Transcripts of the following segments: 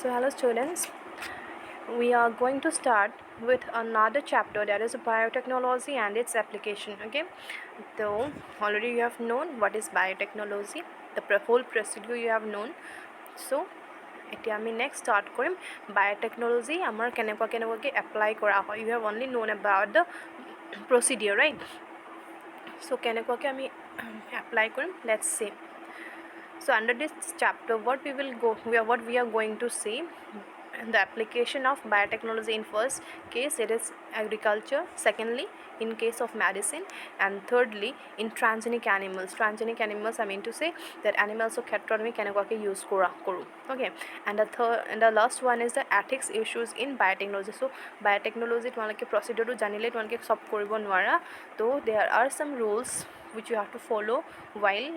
So hello students, we are going to start with another chapter, that is biotechnology and its application. Okay, so already you have known what is biotechnology, the whole procedure you have known. So এতিয়া আমি next start কৰিম biotechnology আমাৰ কেনেকুৱাকৈ apply কৰা হয়. You have only known about the procedure, right? So' কেনেকুৱাকৈ আমি apply কৰিম, let's see. So under this chapter what we are going to see the application of biotechnology. In first case it is agriculture, secondly in case of medicine, and thirdly in transgenic animals. Transgenic animals, I mean to say that animals of khetrot ami kenekwake use koru. Okay, and the last one is the ethics issues in biotechnology. So biotechnology tomaloke procedure to janile tomaloke sob koribo nwara, so there are some rules which you have to follow while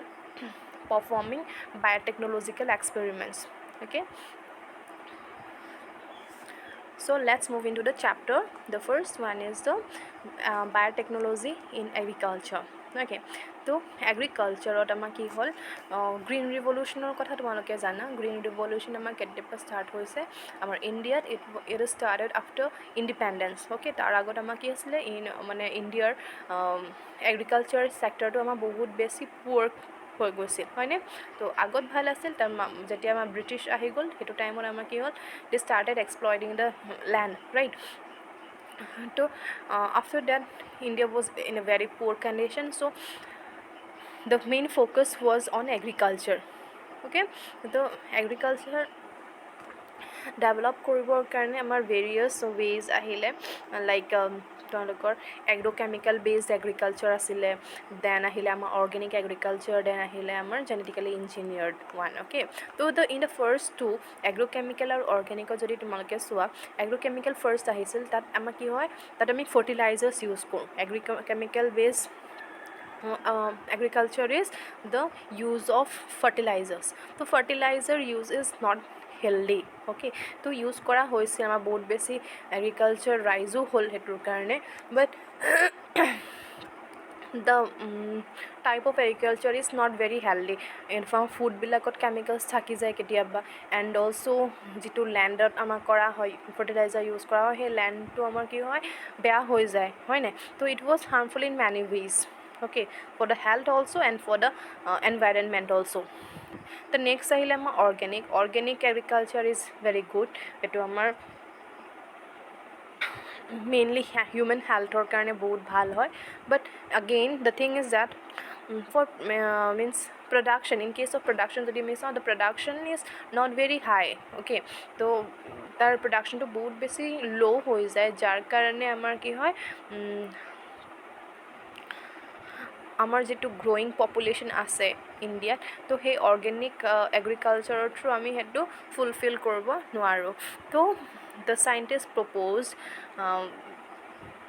performing biotechnological experiments. Okay, so let's move into the chapter. The first one is the biotechnology in agriculture. Okay, তো এগ্ৰিকালচাৰত আমাৰ কি হ'ল, green ৰিভলিউশ্যনৰ কথা তোমালোকে জানা. Green revolution আমাৰ কেতিয়াবা start হৈছে আমাৰ ইণ্ডিয়াত. It started after independence. Okay, তাৰ আগত আমাৰ কি আছিলে, মানে ইণ্ডিয়াৰ এগ্ৰিকালচাৰ ছেক্টৰটো আমাৰ বহুত বেছি পুৱাৰ হৈ গৈছিল, হয়নে? তো আগত ভাল আছিল, তাৰ যেতিয়া আমাৰ ব্ৰিটিছ আহি গ'ল সেইটো টাইমত আমাৰ কি হ'ল, they started exploiting the land, right? So after that India was in a very poor condition, so the main focus was on agriculture. Okay, so agriculture develop কৰিবৰ কাৰণে আমাৰ ভেৰিয়াছ ৱেজ আহিলে, লাইক তোমালোকৰ এগ্ৰ'কেমিকেল বেছড এগ্ৰিকালচাৰ আছিলে, then আহিলে আমাৰ organic agriculture, then আহিলে আমাৰ জেনেটিকেলি ইঞ্জিনিয়াৰ্ড ওৱান. অ'কে, তো ইন দ্য ফাৰ্ষ্ট টু এগ্ৰ'কেমিকেল আৰু অৰ্গেনিকত যদি তোমালোকে চোৱা, এগ্ৰ'কেমিকেল ফাৰ্ষ্ট আহিছিল. তাত আমাৰ কি হয়, তাত আমি ফাৰ্টিলাইজাৰ্ছ ইউজ কৰোঁ. এগ্ৰ'কেমিকেল based agriculture is the use of fertilizers. So fertilizer use is not healthy. Okay, তো ইউজ কৰা হৈছে আমাৰ বহুত বেছি এগ্ৰিকালচাৰ ৰাইজো হ'ল সেইটোৰ কাৰণে, but the type of agriculture is not very healthy. In farm ফুডবিলাকত কেমিকেলছ থাকি যায় কেতিয়াবা, এণ্ড অলছ' যিটো লেণ্ডত আমাৰ কৰা হয় ফাৰ্টিলাইজাৰ ইউজ কৰা হয়, সেই লেণ্ডটো আমাৰ কি হয়, বেয়া হৈ যায়, হয়নে? তো it was harmful in many ways. Okay, for the health also and for the environment also. The next আহিলে আমাৰ organic agriculture is very good. এইটো আমাৰ মেইনলি হিউমেন হেল্থৰ কাৰণে বহুত ভাল হয়. বাট again the thing is that for means production, in case of production যদি আমি চাওঁ, the production is not very high. Okay, তো তাৰ প্ৰডাকশ্যনটো বহুত বেছি ল' হৈ যায়, যাৰ কাৰণে আমাৰ কি হয়, আমাৰ যিটো গ্ৰ'য়িং পপুলেশ্যন আছে ইণ্ডিয়াত, তো সেই অৰ্গেনিক এগ্ৰিকালচাৰৰ থ্ৰু আমি সেইটো ফুলফিল কৰিব নোৱাৰোঁ. তো the scientist proposed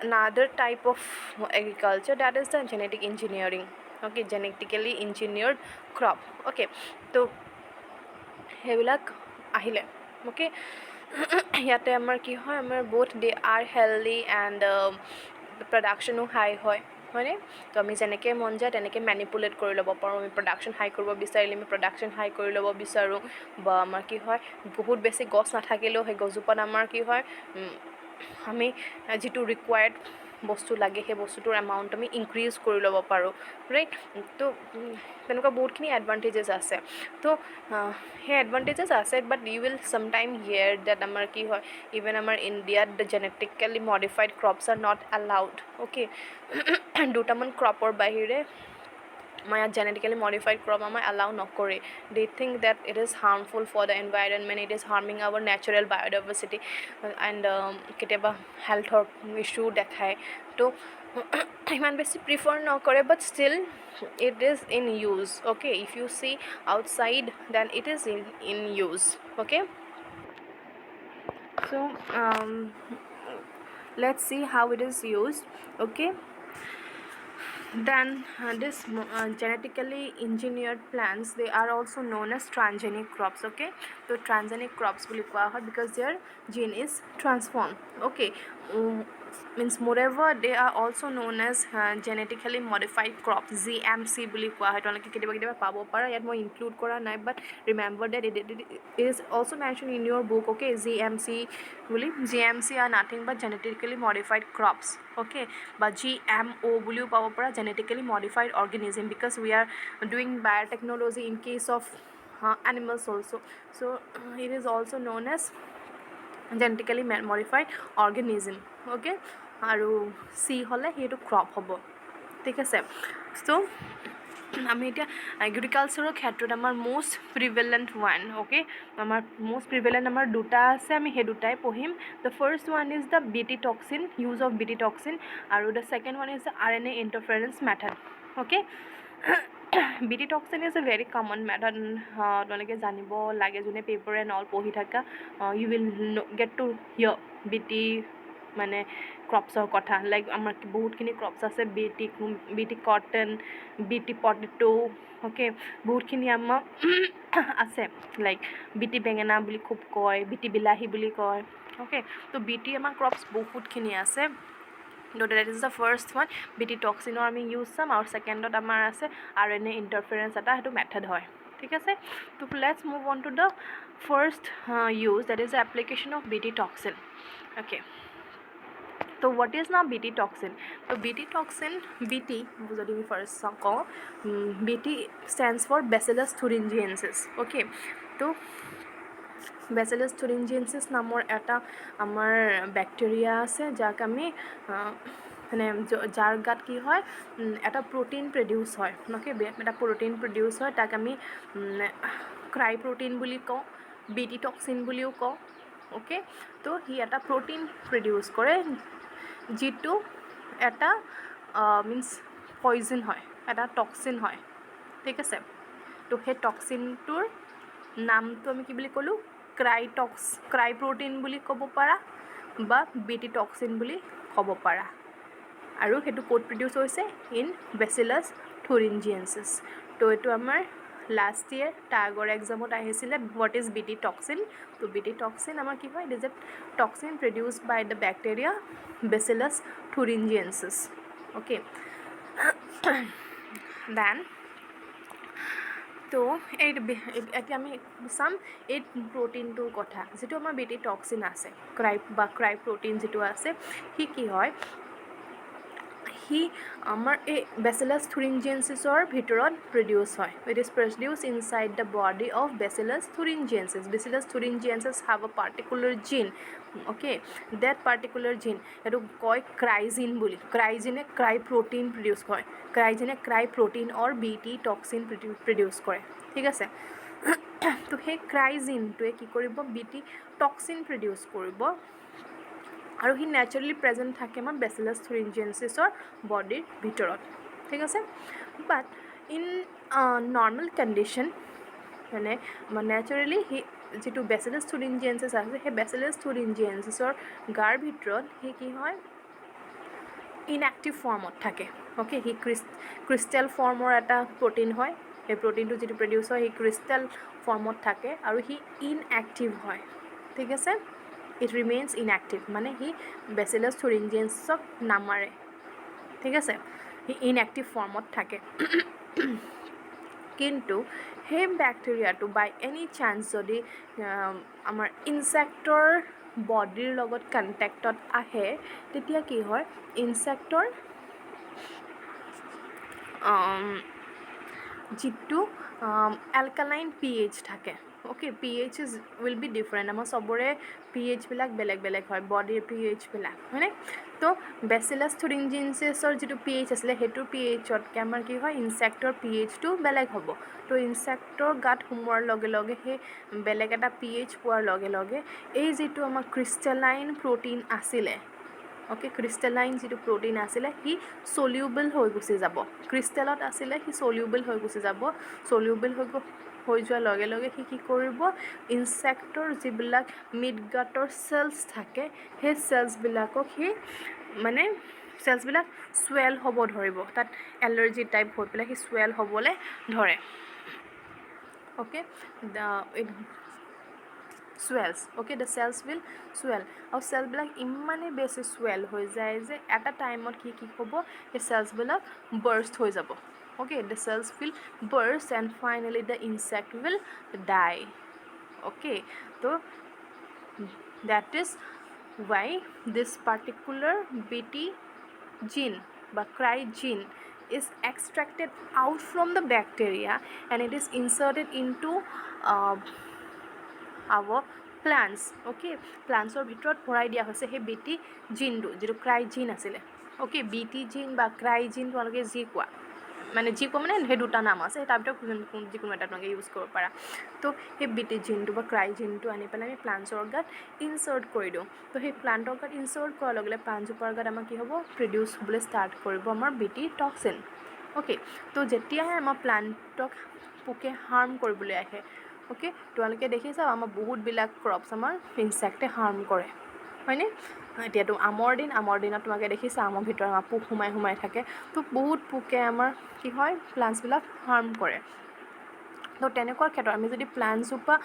another type of agriculture, that is the genetic engineering. Okay, genetically engineered crop. Okay, তো সেইবিলাক আহিলে. Okay, ইয়াতে আমাৰ কি হয়, আমাৰ both they are healthy and প্ৰডাকশ্যনো হাই হয়, হয়নে? তো আমি যেনেকৈ মন যায় তেনেকৈ মেনিপুলেট কৰি ল'ব পাৰোঁ. আমি প্ৰডাকশ্যন হাই কৰিব বিচাৰিলে আমি প্ৰডাকশ্যন হাই কৰি ল'ব বিচাৰোঁ, বা আমাৰ কি হয়, বহুত বেছি গছ নাথাকিলেও সেই গছজোপাত আমাৰ কি হয়, আমি যিটো ৰিকুৱাৰ্ড বস্তু লাগে সেই বস্তুটোৰ এমাউণ্ট আমি ইনক্ৰিজ কৰি ল'ব পাৰোঁ, ৰাইট? তো তেনেকুৱা বহুতখিনি এডভান্টেজেছ আছে. তো সেই এডভান্টেজেছ আছে, but you will sometime hear that আমাৰ কি হয়, ইভেন আমাৰ ইণ্ডিয়াত the genetically modified crops are not allowed. Okay, দুটামান ক্ৰপৰ বাহিৰে আমাৰ ইয়াত জেনেটিকেলি মডিফাইড ক্ৰপ আমাৰ এলাউ নকৰে. They think that it is harmful for the environment, it is harming our natural biodiversity, and কেতিয়াবা হেল্থৰ ইছ্যু দেখায়. তো ইমান বেছি প্ৰিফাৰ নকৰে, but still it is in use. Okay, if you C outside than it is in use. Okay, so let's see how it is used. Okay, then this genetically engineered plants, they are also known as transgenic crops. Okay, so transgenic crops বুলি কোৱা হয় because their gene is transformed. Okay, means moreover they are also known as genetically modified crops GMC বুলি কোৱা হয় তোমালোকে কেতিয়াবা কেতিয়াবা পাব পাৰা ইয়াত মই ইনক্লুড কৰা নাই but remember that it is also mentioned in your book okay GMC বুলি GMC are nothing but genetically modified crops okay বা GMO বুলিও পাব পাৰা genetically modified organism because we are doing biotechnology in case of animals also so it is also known as genetically modified organism okay আৰু C হ'লে সেইটো crop হ'ব ঠিক আছে চ' আমি এতিয়া এগ্ৰিকালচাৰৰ ক্ষেত্ৰত আমাৰ মষ্ট প্ৰিভেলেণ্ট ওৱান অ'কে আমাৰ মষ্ট প্ৰিভেলেণ্ট আমাৰ দুটা আছে আমি সেই দুটাই পঢ়িম the first one is the BT toxin use of BT toxin আৰু the second one is the RNA interference method okay BT toxin is a very common method তোমালোকে জানিব লাগে যোনে পেপাৰ এণ্ড অল পঢ়ি থাকা you will get to hear BT মানে ক্ৰপছৰ কথা like আমাৰ বহুতখিনি ক্ৰপছ আছে BT cotton BT potato okay বহুতখিনি আমাৰ আছে লাইক BT বেঙেনা বুলি খুব কয় BT বিলাহী বুলি কয় অ'কে তো BT আমাৰ ক্ৰপছ বহুতখিনি আছে তো that is the first one BT টক্সিনৰ আমি ইউজ চাম আৰু ছেকেণ্ডত আমাৰ আছে RNA ইণ্টাৰফাৰেঞ্চ এটা সেইটো মেথড হয় ঠিক আছে তো let's move on to the first use that is the application of BT toxin okay তো what is now BT toxin তো BT toxin BT যদি আমি ফাৰ্ষ্ট কওঁ BT stands for Bacillus thuringiensis okay তো Bacillus thuringiensis নামৰ এটা আমাৰ bacteria আছে যাক আমি মানে যাৰ গাত কি হয় এটা প্ৰ'টিন প্ৰডিউচ হয় অ'কে এটা প্ৰ'টিন প্ৰডিউচ হয় তাক আমি ক্ৰাই প্ৰ'টিন বুলি কওঁ BT টক্সিন বুলিও কওঁ অ'কে তো সি এটা প্ৰ'টিন প্ৰডিউচ কৰে যিটো এটা মিন্স পয়জন হয় এটা টক্সিন হয় ঠিক আছে তো সেই টক্সিনটোৰ নামটো আমি কি বুলি ক'লোঁ ক্ৰাই প্ৰ'টিন বুলি ক'ব পাৰা বা BT টক্সিন বুলি ক'ব পাৰা আৰু সেইটো ক'ত প্ৰডিউচ হৈছে ইন বেচিলাছ থুৰিঞ্জিয়েনছিছ তো এইটো আমাৰ লাষ্ট ইয়েৰ তাৰ আগৰ এক্সামত আহিছিলে হোৱাট ইজ BT টক্সিন তো BT টক্সিন আমাৰ কি হয় it is a toxin produce by the bacteria Bacillus thuringiensis okay then তো এতিয়া আমি চাম এই প্ৰ'টিনটোৰ কথা যিটো আমাৰ BT টক্সিন আছে ক্ৰাই প্ৰ'টিন যিটো আছে সি কি হয় সি আমাৰ এই বেচিলাছ থুৰিঞ্জিয়েনছিছৰ ভিতৰত প্ৰডিউচ হয় it is produce inside the body of Bacillus thuringiensis Bacillus thuringiensis have a particular gene okay that particular gene সেইটো কয় ক্ৰাইজিন বুলি ক্ৰাইজিনে ক্ৰাই প্ৰ'টিন প্ৰডিউচ কৰে ক্ৰাইজিনে cry protein or BT toxin produce কৰে ঠিক আছে তো সেই ক্ৰাইজিনটোৱে কি কৰিব BT টক্সিন প্ৰডিউচ কৰিব আৰু সি নেচাৰেলি প্ৰেজেণ্ট থাকে আমাৰ বেচিলাছ থুৰিঞ্জিয়েনছিছৰ বডিৰ ভিতৰত ঠিক আছে বাট ইন নৰ্মেল কণ্ডিশ্যন মানে নেচাৰেলি সি যিটো বেচিলাছ থুৰিঞ্জিয়েনছিছ আছে সেই বেচিলাছ থুৰিঞ্জিয়েনছিছৰ গাৰ ভিতৰত সি কি হয় ইনএক্টিভ ফৰ্মত থাকে অ'কে সি ক্ৰিষ্টেল ফৰ্মৰ এটা প্ৰ'টিন হয় সেই প্ৰ'টিনটো যিটো প্ৰডিউচ হয় সি ক্ৰিষ্টেল ফৰ্মত থাকে আৰু সি ইনএক্টিভ হয় ঠিক আছে ইট ৰিমেইনছ ইনএক্টিভ মানে সি বেচিলাছ থুৰিঞ্জিয়েনছিছক নামাৰে ঠিক আছে সি ইনএক্টিভ ফৰ্মত থাকে কিন্তু সেই বেক্টেৰিয়াটো বাই এনি চান্স যদি আমাৰ ইনচেক্টৰ বডিৰ লগত কণ্টেক্টত আহে তেতিয়া কি হয় ইনচেক্টৰ যিটো এলকালাইন pH থাকে okay pH will be different আমাৰ চবৰে pH বিলাক বেলেগ বেলেগ হয় বডিৰ pH বিলাক হয়নে তো বেচিলাছ থুৰিঞ্জিয়েনছিছৰ যিটো pH আছিলে সেইটোৰ pHতকৈ আমাৰ কি হয় ইনচেক্টৰ pHটো বেলেগ হ'ব তো ইনচেক্টৰ গাত সোমোৱাৰ লগে লগে সেই বেলেগ এটা pH পোৱাৰ লগে লগে এই যিটো আমাৰ ক্ৰিষ্টেলাইন প্ৰ'টিন আছিলে অ'কে ক্ৰিষ্টেলাইন যিটো প্ৰ'টিন আছিলে সি চলিউবল হৈ গুচি যাব ক্ৰিষ্টেলত আছিলে সি চলিউবল হৈ গুচি যাব চলিউবল হৈ যোৱাৰ লগে লগে সি কি কৰিব ইনচেক্টৰ যিবিলাক মিডগাটৰ চেলছ থাকে সেই চেলছবিলাকক সি মানে চেলছবিলাক চুৱেল হ'ব ধৰিব তাত এলাৰ্জি টাইপ হৈ পেলাই সি চুৱেল হ'বলৈ ধৰে okay swells. Okay, the cells will swell. আৰু চেলবিলাক ইমানেই বেছি swell হৈ যায় যে এটা টাইমত কি হ'ব, এই চেলছবিলাক burst হৈ যাব. Okay, the cells will burst and finally the insect will die. Okay, so that is why this particular BT gene বা cry gene is extracted out from the bacteria and it is inserted into our plants. Okay, প্লাণ্টছৰ ভিতৰত ভৰাই দিয়া হৈছে সেই BT জিনটো, যিটো cry জিন আছিলে. Okay, BT জিন বা cry জিন তোমালোকে যি কোৱা, মানে যি কোৱা মানে সেই দুটা নাম আছে, তাৰ ভিতৰত যিকোনো এটা তোমালোকে ইউজ কৰিব পাৰা. তো সেই BT জিনটো বা ক্ৰাই জিনটো আনি পেলাই আমি প্লাণ্টছৰ গাত ইনচাৰ্ট কৰি দিওঁ. তো সেই প্লাণ্টৰ গাত ইনচাৰ্ট কৰাৰ লগে লগে প্লাণ্টজোপাৰ গাত আমাৰ কি হ'ব, প্ৰডিউচ হ'বলৈ ষ্টাৰ্ট কৰিব আমাৰ BT টক্সিন. অ'কে, তো যেতিয়াহে আমাৰ প্লাণ্টক পোকে হাৰ্ম কৰিবলৈ আহে, অ'কে, তোমালোকে দেখিছা আমাৰ বহুতবিলাক ক্ৰপছ আমাৰ ইনচেক্টে হাৰ্ম কৰে, হয়নে? এতিয়াতো আমৰ দিনত তোমালোকে দেখিছা আমৰ ভিতৰত আমাৰ পোক সোমাই থাকে. তো বহুত পোকে আমাৰ কি হয়, প্লাণ্টছবিলাক হাৰ্ম কৰে. তো তেনেকুৱা ক্ষেত্ৰত আমি যদি প্লাণ্টজোপা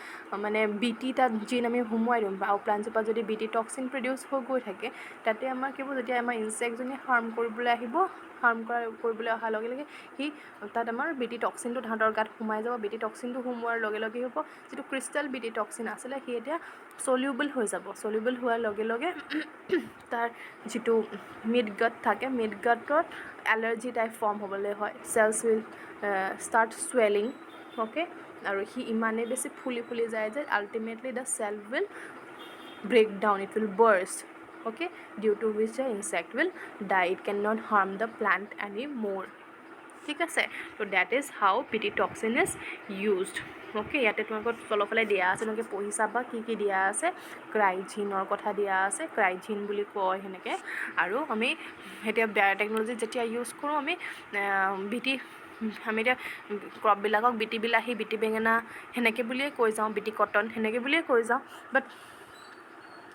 মানে BT তাত জিন আমি সোমোৱাই দিওঁ বা প্লাণ্টজোপা যদি BT টক্সিন প্ৰডিউচ হৈ গৈ থাকে, তাতে আমাৰ কি হ'ব, যেতিয়া আমাৰ ইনচেক্টজনী হাৰ্ম কৰিবলৈ আহিব, কৰিবলৈ অহাৰ লগে লগে সি তাত আমাৰ BT টক্সিনটো তাহাঁতৰ গাত সোমাই যাব. BT টক্সিনটো সোমোৱাৰ লগে লগে কি হ'ব, যিটো ক্ৰিষ্টেল BT টক্সিন আছিলে সি এতিয়া চলিউবল হৈ যাব. চলিউবল হোৱাৰ লগে লগে তাৰ যিটো মিড গাট থাকে, মিড গাটত এলাৰ্জি টাইপ ফৰ্ম হ'বলৈ হয়. Cells will start swelling. Okay, আৰু সি ইমানেই বেছি ফুলি যায় যে ultimately the cell will break down, it will burst. Okay, due to which the insect will die, it cannot harm the plant anymore. ঠিক আছে, তো that is how BT toxin is used. Okay, ইয়াতে তোমালোকক তলফালে দিয়া আছে, তোমালোকে পঢ়ি চাবা কি দিয়া আছে. ক্ৰাইজিনৰ কথা দিয়া আছে, ক্ৰাইজিন বুলি কয় সেনেকৈ. আৰু আমি এতিয়া বায়'টেকনলজি যেতিয়া ইউজ কৰোঁ, আমি এতিয়া ক্ৰপবিলাকক BT বিলাহী, BT বেঙেনা সেনেকৈ বুলিয়ে কৈ যাওঁ, BT কটন সেনেকৈ বুলিয়ে কৈ যাওঁ. বাট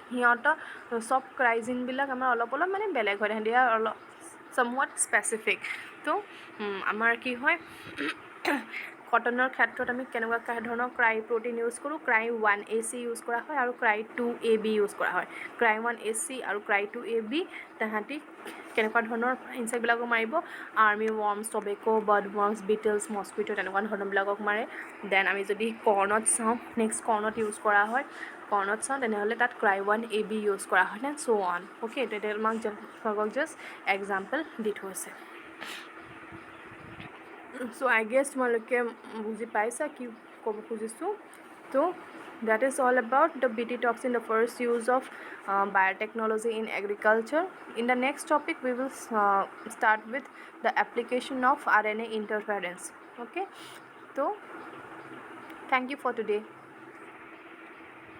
সিহঁতৰ চব ক্ৰাইজিনবিলাক আমাৰ অলপ মানে বেলেগ হয়, সিহঁতি অলপ somewhat স্পেচিফিক. তো আমাৰ কি হয়, কটনৰ ক্ষেত্ৰত আমি কেনেকুৱা ধৰণৰ ক্ৰাই প্ৰ'টিন ইউজ কৰোঁ, ক্ৰাই 1AC ইউজ কৰা হয় আৰু ক্ৰাই 2AB ইউজ কৰা হয়. ক্ৰাই 1AC আৰু ক্ৰাই 2AB তাহাঁতি কেনেকুৱা ধৰণৰ ইনচেক্টবিলাকক মাৰিব, army worms, tobacco, budworms, beetles, mosquito তেনেকুৱা ধৰণৰবিলাকক মাৰে. দেন আমি যদি কৰ্ণত চাওঁ, নেক্সট কৰ্ণত ইউজ কৰা হয়, তেনেহ'লে তাত ক্ৰাই 1AB ইউজ কৰা হয়, দেন ছ' অন. অ'কে, তেতিয়া তোমাক জাষ্ট এক্সাম্পল দি থৈছে. চ' আই গেছ তোমালোকে বুজি পাইছা কি ক'ব খুজিছোঁ. তো that is all about the BT toxin, the first use of biotechnology in agriculture. In the next topic we will start with the application of RNA interference. Okay, so thank you for today.